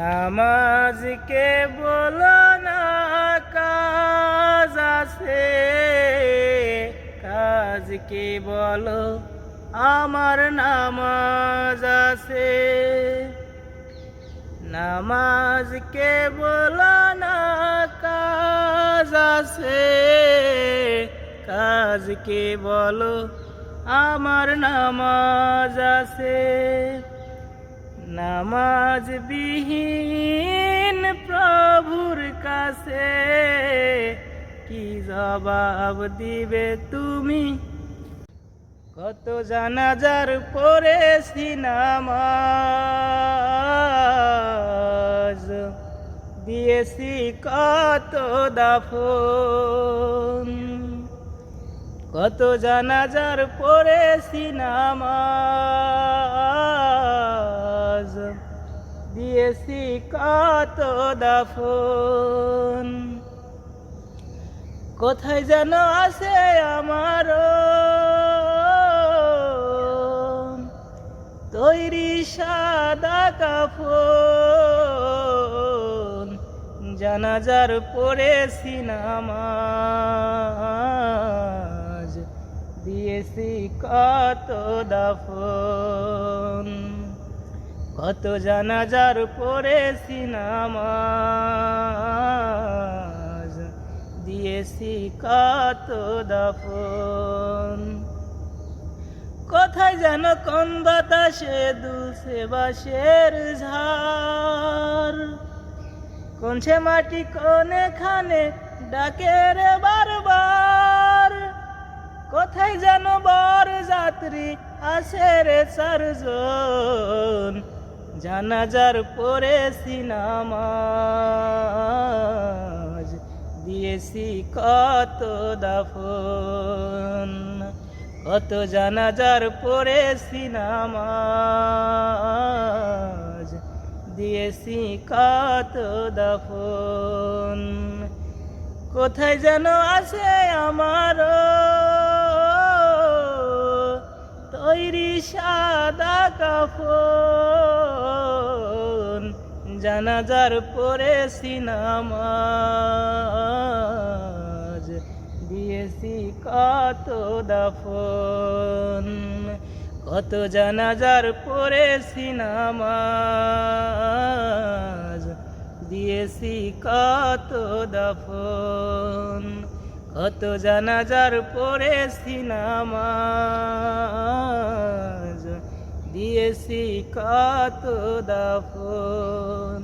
নামাজকে বলো না কাজ আছে, কাজকে বলো আমার নামাজ আছে। নামাজকে বলো না কাজ আছে, কাজকে বলো আমার নামাজ আছে। নামাজ বিহীন প্রভুর কাছে কি জবাব দিবে তুমি? কত জানাজার পড়েছি নামাজ, দিয়েছি কত দাফন। কত জানাজার পড়েছি নামাজ, দিয়েছি কত দাফন। কোথায় যেন আছে আমার তৈরি সাদা কাফন, জানাজার পড়েছি নামাজ, দিয়েছি কত দাফন। কত জানাজার পড়েছি নামাজ, দিয়েছি কত দাফন। কোথায় যেন কোন বাতাসে দুলছে বাঁশের ঝাড়, কোন সে মাটি কোনখানে ডাকে রে বারবার। কোথায় যেন বর যাত্রী আসে রে চারজন, জানাজার পড়েছি নামাজ, দিয়েছি কত দাফন। কত জানাজার পড়েছি নামাজ, দিয়েছি কত দাফন। কোথায় যেন আছে আমার তৈরি সাদা কাফন, জানাজার পড়েছি নামাজ, দিয়েছি কত দাফন। কত জানাজার পড়েছি নামাজ, দিয়েছি কত দাফন। কত জানাজার পড়েছি নামাজ, দিয়েছি কত দাফন।